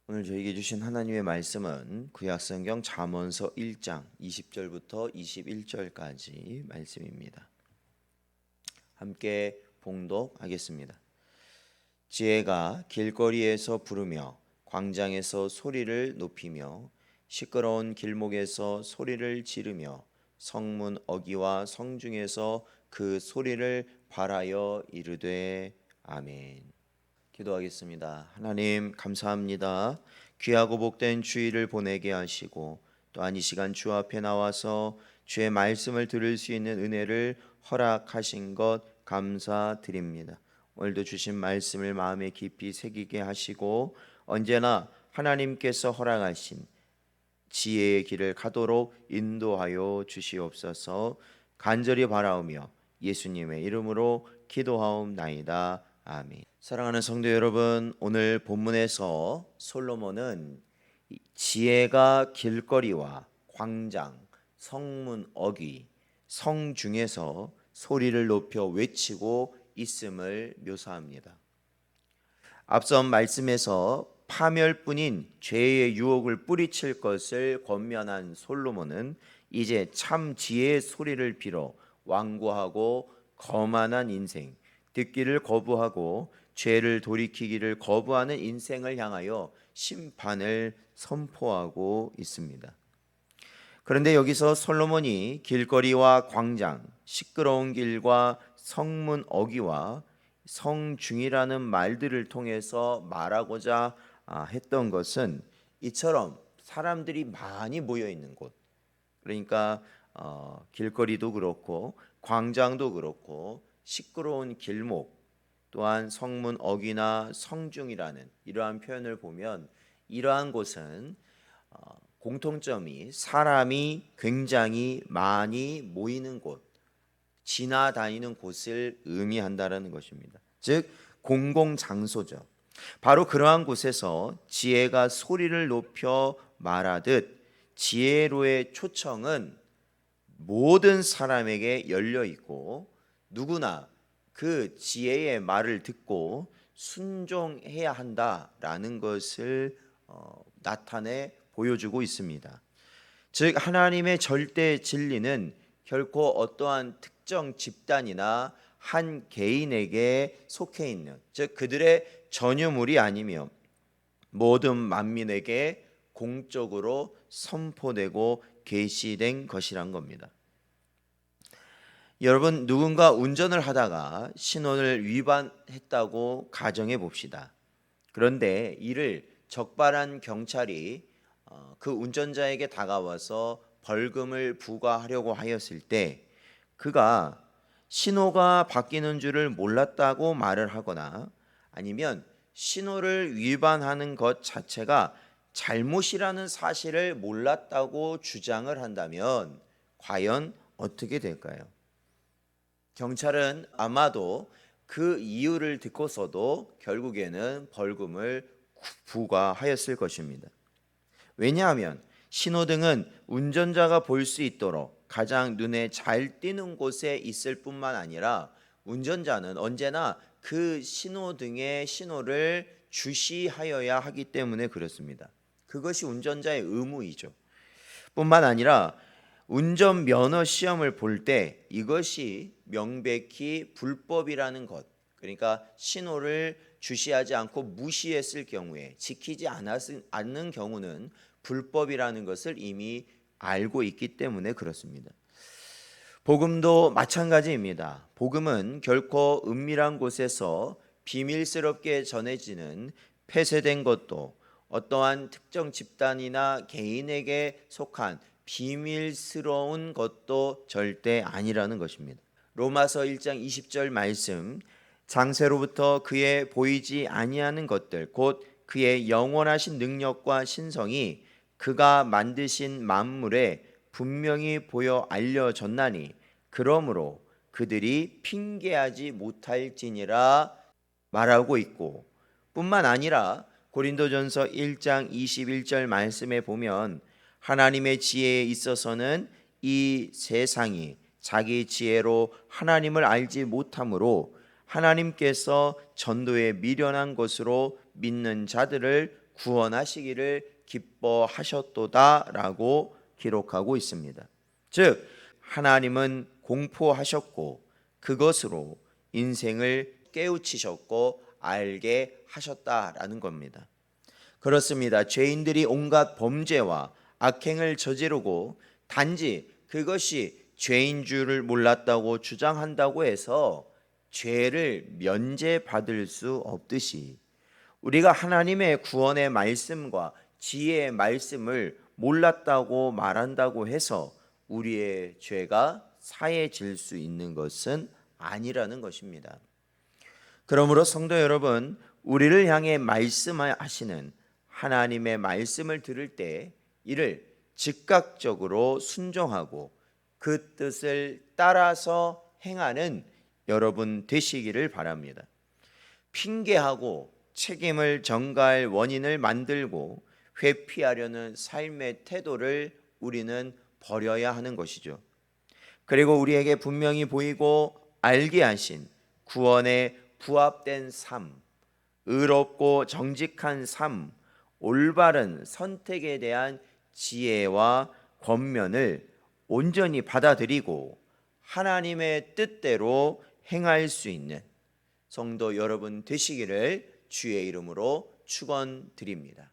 오늘 저에게 주신 하나님의 말씀은 구약성경 잠언서 1장 20절부터 21절까지 말씀입니다. 함께 봉독하겠습니다. 지혜가 길거리에서 부르며 광장에서 소리를 높이며 시끄러운 길목에서 소리를 지르며 성문 어귀와 성중에서 그 소리를 발하여 이르되 아멘. 기도하겠습니다. 하나님 감사합니다. 귀하고 복된 주일을 보내게 하시고 또한 이 시간 주 앞에 나와서 주의 말씀을 들을 수 있는 은혜를 허락하신 것 감사드립니다. 오늘도 주신 말씀을 마음에 깊이 새기게 하시고 언제나 하나님께서 허락하신 지혜의 길을 가도록 인도하여 주시옵소서. 간절히 바라오며 예수님의 이름으로 기도하옵나이다. 아멘. 사랑하는 성도 여러분, 오늘 본문에서 솔로몬은 지혜가 길거리와 광장, 성문 어귀, 성중에서 소리를 높여 외치고 있음을 묘사합니다. 앞선 말씀에서 파멸뿐인 죄의 유혹을 뿌리칠 것을 권면한 솔로몬은 이제 참 지혜의 소리를 빌어 완고하고 거만한 인생, 듣기를 거부하고 죄를 돌이키기를 거부하는 인생을 향하여 심판을 선포하고 있습니다. 그런데 여기서 솔로몬이 길거리와 광장, 시끄러운 길과 성문 어귀와 성중이라는 말들을 통해서 말하고자 했던 것은 이처럼 사람들이 많이 모여 있는 곳, 그러니까 길거리도 그렇고 광장도 그렇고 시끄러운 길목, 또한 성문 어귀나 성중이라는 이러한 표현을 보면 이러한 곳은 공통점이 사람이 굉장히 많이 모이는 곳, 지나다니는 곳을 의미한다라는 것입니다. 즉 공공장소죠. 바로 그러한 곳에서 지혜가 소리를 높여 말하듯 지혜로의 초청은 모든 사람에게 열려 있고 누구나 그 지혜의 말을 듣고 순종해야 한다라는 것을 나타내 보여주고 있습니다. 즉 하나님의 절대 진리는 결코 어떠한 특정 집단이나 한 개인에게 속해 있는, 즉 그들의 전유물이 아니며 모든 만민에게 공적으로 선포되고 계시된 것이란 겁니다. 여러분, 누군가 운전을 하다가 신호를 위반했다고 가정해 봅시다. 그런데 이를 적발한 경찰이 그 운전자에게 다가와서 벌금을 부과하려고 하였을 때 그가 신호가 바뀌는 줄을 몰랐다고 말을 하거나 아니면 신호를 위반하는 것 자체가 잘못이라는 사실을 몰랐다고 주장을 한다면 과연 어떻게 될까요? 경찰은 아마도 그 이유를 듣고서도 결국에는 벌금을 부과하였을 것입니다. 왜냐하면 신호등은 운전자가 볼 수 있도록 가장 눈에 잘 띄는 곳에 있을 뿐만 아니라 운전자는 언제나 그 신호등의 신호를 주시하여야 하기 때문에 그렇습니다. 그것이 운전자의 의무이죠. 뿐만 아니라 운전면허 시험을 볼 때 이것이 명백히 불법이라는 것, 그러니까 신호를 주시하지 않고 무시했을 경우에, 지키지 않는 경우는 불법이라는 것을 이미 알고 있기 때문에 그렇습니다. 복음도 마찬가지입니다. 복음은 결코 은밀한 곳에서 비밀스럽게 전해지는 폐쇄된 것도 어떠한 특정 집단이나 개인에게 속한 비밀스러운 것도 절대 아니라는 것입니다. 로마서 1장 20절 말씀, 장세로부터 그의 보이지 아니하는 것들 곧 그의 영원하신 능력과 신성이 그가 만드신 만물에 분명히 보여 알려졌나니 그러므로 그들이 핑계하지 못할지니라 말하고 있고, 뿐만 아니라 고린도전서 1장 21절 말씀에 보면 하나님의 지혜에 있어서는 이 세상이 자기 지혜로 하나님을 알지 못하므로 하나님께서 전도에 미련한 것으로 믿는 자들을 구원하시기를 기뻐하셨도다라고 기록하고 있습니다. 즉 하나님은 공포하셨고 그것으로 인생을 깨우치셨고 알게 하셨다라는 겁니다. 그렇습니다. 죄인들이 온갖 범죄와 악행을 저지르고 단지 그것이 죄인 줄을 몰랐다고 주장한다고 해서 죄를 면제받을 수 없듯이 우리가 하나님의 구원의 말씀과 지혜의 말씀을 몰랐다고 말한다고 해서 우리의 죄가 사해질 수 있는 것은 아니라는 것입니다. 그러므로 성도 여러분, 우리를 향해 말씀하시는 하나님의 말씀을 들을 때 이를 즉각적으로 순종하고 그 뜻을 따라서 행하는 여러분 되시기를 바랍니다. 핑계하고 책임을 전가할 원인을 만들고 회피하려는 삶의 태도를 우리는 버려야 하는 것이죠. 그리고 우리에게 분명히 보이고 알게 하신 구원의 부합된 삶, 의롭고 정직한 삶, 올바른 선택에 대한 지혜와 권면을 온전히 받아들이고 하나님의 뜻대로 행할 수 있는 성도 여러분 되시기를 주의 이름으로 축원드립니다.